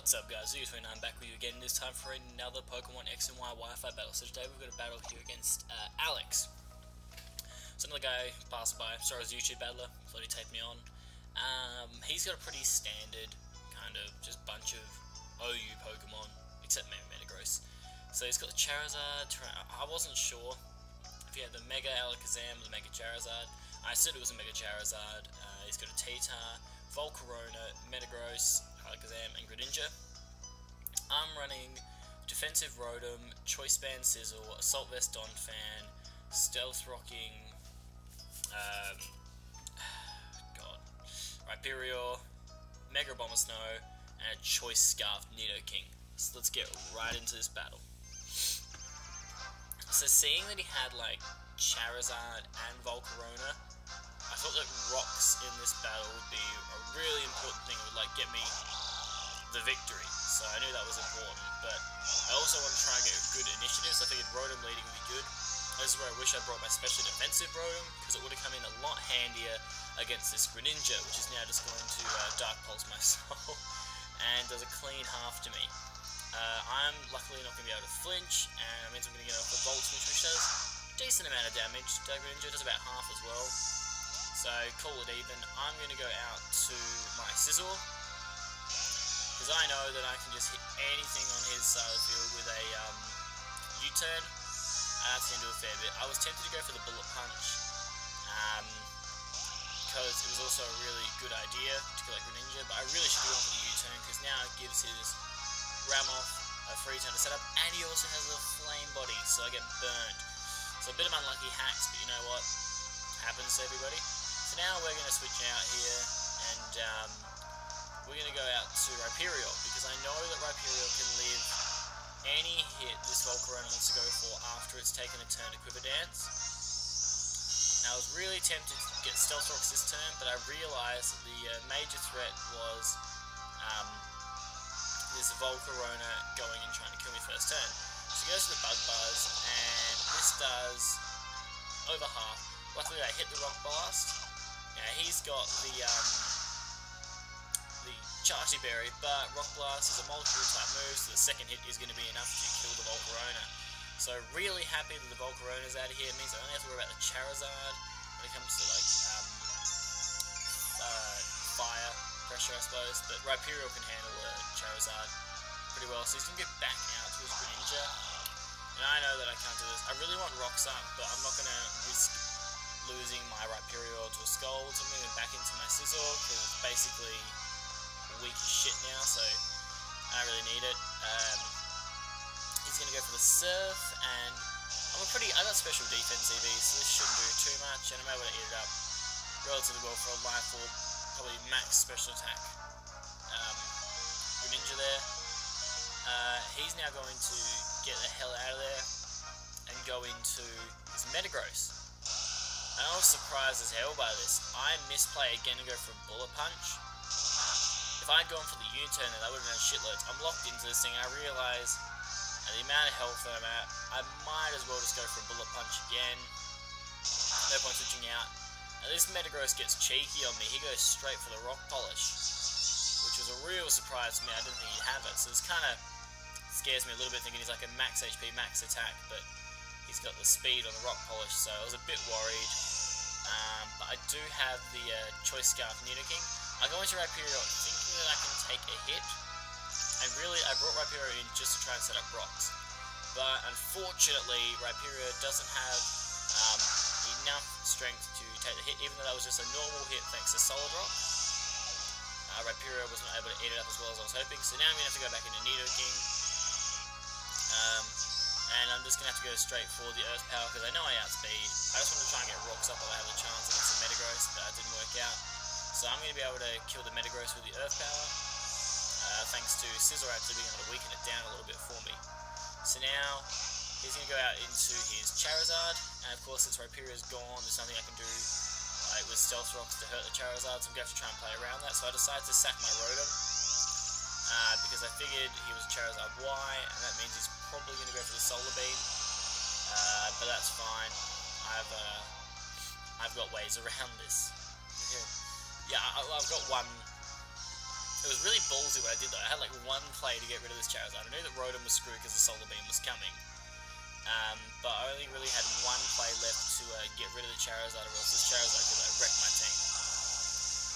What's up guys, Verdugo29 back with you again, this time for another Pokemon X and Y Wi-Fi battle. So today we've got a battle here against Alex. So another guy passed by, saw his YouTube battler, thought he'd take me on. He's got a pretty standard kind of just bunch of OU Pokemon, except maybe Metagross. So he's got the Charizard. I wasn't sure if he had the Mega Alakazam or the Mega Charizard. I said it was a Mega Charizard. He's got a Tita, Volcarona, Metagross, Alakazam, and Greninja. I'm running Defensive Rotom, Choice Band Sizzle, Assault Vest Donphan, Stealth Rocking, Rhyperior, Mega Bomber Snow, and a Choice Scarf Nidoking. So let's get right into this battle. So seeing that he had like Charizard and Volcarona, I thought that rocks in this battle would be a really important thing. It would like get me the victory, so I knew that was important. But I also want to try and get good initiatives. I figured Rotom leading would be good. This is where I wish I brought my specially defensive Rotom, because it would have come in a lot handier against this Greninja, which is now just going to Dark Pulse my soul and does a clean half to me. I'm luckily not going to be able to flinch, and that means I'm going to get off the Volt Switch, which does a decent amount of damage. Greninja does about half as well. So, call it even. I'm going to go out to my Sizzle, because I know that I can just hit anything on his side of the field with a U-turn. That's going to do a fair bit. I was tempted to go for the Bullet Punch, because it was also a really good idea to kill like Greninja, but I really should go for the U-turn, because now it gives his Ramoth a free turn to set up, and he also has a Flame Body, so I get burned. So a bit of unlucky hacks, but you know what? Happens to everybody. So now we're going to switch out here, and we're going to go out to Rhyperior, because I know that Rhyperior can live any hit this Volcarona wants to go for after it's taken a turn to Quiver Dance. Now I was really tempted to get Stealth Rocks this turn, but I realised that the major threat was this Volcarona going and trying to kill me first turn. So he goes to the Bug Buzz, and this does over half. Luckily I hit the Rock Blast. Now he's got the Chargy Berry, but Rock Blast is a multiple type move, so the second hit is going to be enough to kill the Volcarona. So really happy that the Volcarona's out of here. It means I only have to worry about the Charizard when it comes to like fire pressure, I suppose. But Rhyperior can handle Charizard pretty well, so he's going to get back out to his Greninja. And I know that I can't do this. I really want Rocks up, but I'm not going to risk losing my Rhyperior to a Scald, so I'm going to go back into my Sizzle, because it's basically weak as shit now, so I don't really need it. He's going to go for the Surf, and I got special defense EV, so this shouldn't do too much, and I'm able to eat it up relatively well for a Life Orb, probably max special attack. Greninja there. He's now going to get the hell out of there and go into his Metagross. And I was surprised as hell by this. I misplay again and go for a Bullet Punch. If I'd gone for the U-turn, then I would have done shitloads. I'm locked into this thing, and I realise at the amount of health that I'm at, I might as well just go for a Bullet Punch again. No point switching out. Now this Metagross gets cheeky on me. He goes straight for the Rock Polish, which was a real surprise to me. I didn't think he'd have it. So this kind of scares me a little bit, thinking he's like a max HP, max attack, but he's got the speed on the Rock Polish, so I was a bit worried. But I do have the Choice Scarf Nidoking. I go into Rhyperior thinking that I can take a hit, and really I brought Rhyperior in just to try and set up rocks. But unfortunately, Rhyperior doesn't have enough strength to take the hit, even though that was just a normal hit thanks to Solid Rock. Rhyperior wasn't able to eat it up as well as I was hoping, so now I'm going to have to go back into Nidoking. And I'm just going to have to go straight for the Earth Power, because I know I outspeed. I just want to try and get rocks up while I have the chance against the Metagross, but that didn't work out. So I'm going to be able to kill the Metagross with the Earth Power, thanks to Scizor actually being able to weaken it down a little bit for me. So now, he's going to go out into his Charizard, and of course since Rhyperior is gone, there's nothing I can do with Stealth Rocks to hurt the Charizard, so I'm going to have to try and play around that. So I decided to sack my Rotom, because I figured he was Charizard Y, and that means he's probably going to go for the Solar Beam, but that's fine. I've got ways around this. Yeah, I've got one it was really ballsy what I did though. I had like one play to get rid of this Charizard. I knew that Rotom was screwed because the Solar Beam was coming. But I only really had one play left to get rid of the Charizard, or else this Charizard could wreck my team.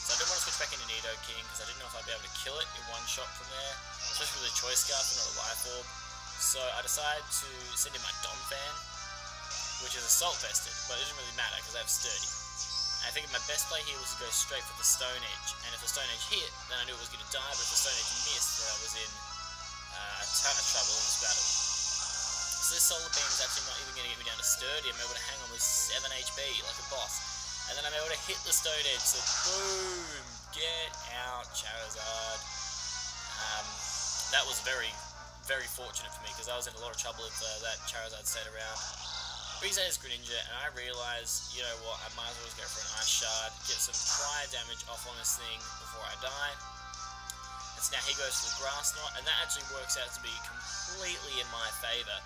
So I didn't want to switch back into Nidoking because I didn't know if I'd be able to kill it in one shot from there, especially with a Choice Scarf and not a Life Orb. So I decided to send in my Donphan, which is Assault Vested, but it doesn't really matter because I have Sturdy. And I figured my best play here was to go straight for the Stone Edge, and if the Stone Edge hit, then I knew it was going to die, but if the Stone Edge missed, then I was in a ton of trouble in this battle. So this Solar Beam is actually not even going to get me down to Sturdy. I'm able to hang on with 7 HP like a boss. And then I'm able to hit the Stone Edge, so boom! Get out, Charizard. That was very, very fortunate for me, because I was in a lot of trouble if that Charizard stayed around. Brings out his Greninja, and I realised, you know what, I might as well just go for an Ice Shard, get some prior damage off on this thing before I die. And so now he goes for the Grass Knot, and that actually works out to be completely in my favour,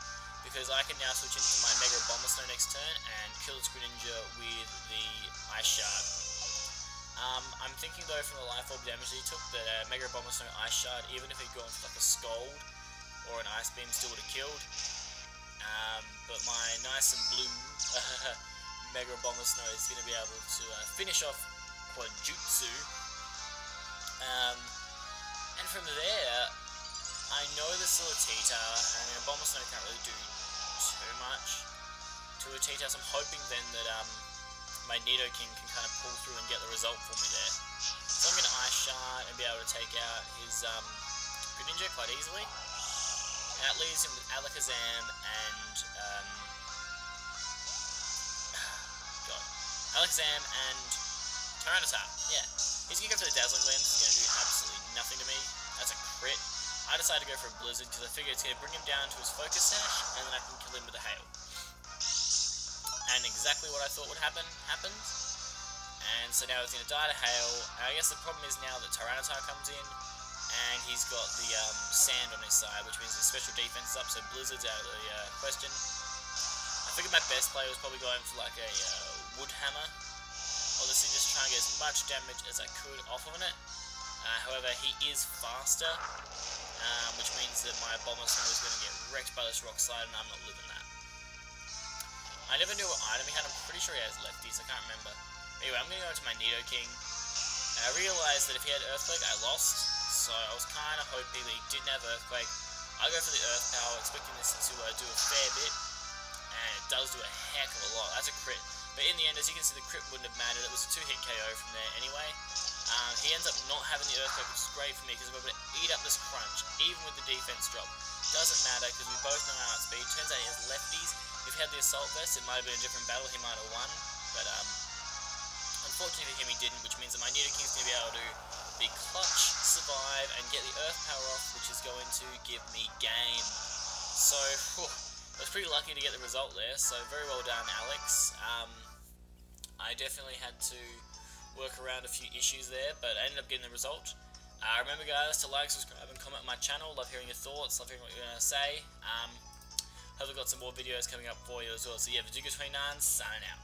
because I can now switch into my Mega Abomasnow next turn and kill its Greninja with the Ice Shard. I'm thinking though from the Life Orb damage that he took that Mega Abomasnow Ice Shard, even if he'd gone for like a Scald or an Ice Beam, still would have killed. But my nice and blue Mega Abomasnow is going to be able to finish off Quadjutsu. And from there, I know this is a T-Tar, and I mean, Abomasnow can't really do too much to a T-Tar, so I'm hoping then that my Nidoking can kind of pull through and get the result for me there. So I'm going to Ice Shard and be able to take out his Greninja quite easily. And that leaves him with Alakazam and Alakazam and Tyranitar. Yeah, he's going to go for the Dazzling Gleam. This is going to do absolutely nothing to me. That's a crit. I decided to go for a Blizzard because I figured it's going to bring him down to his Focus Sash, and then I can kill him with a Hail. And exactly what I thought would happen, happened. And so now he's going to die to Hail. I guess the problem is now that Tyranitar comes in, and he's got the Sand on his side, which means his special defense is up, so Blizzard's out of the question. I figured my best play was probably going for like a Wood Hammer, or this thing, just trying to get as much damage as I could off of it. However, he is faster, which means that my Abomasnow is going to get wrecked by this Rock Slide, and I'm not living that. I never knew what item he had. I'm pretty sure he has lefties. I can't remember. Anyway, I'm going to go into my Nidoking, and I realised that if he had Earthquake, I lost. So I was kind of hoping that he didn't have Earthquake. I go for the Earth Power, expecting this to do a fair bit, and it does do a heck of a lot. That's a crit. But in the end, as you can see, the crit wouldn't have mattered. It was a 2-hit KO from there anyway. He ends up not having the Earthquake, which is great for me because I'm able to eat up this Crunch, even with the defense drop. Doesn't matter because we both know our outspeed. Turns out he has lefties. If he had the Assault Vest, it might have been a different battle. He might have won. But unfortunately for him, he didn't, which means that my Nidoking's going to be able to be clutch, survive, and get the Earth Power off, which is going to give me game. So, I was pretty lucky to get the result there. So, very well done, Alex. I definitely had to work around a few issues there, but I ended up getting the result. Remember guys, to like, subscribe, and comment on my channel. Love hearing your thoughts, love hearing what you're going to say. Hope I've got some more videos coming up for you as well. So yeah, Verdugo29 signing out.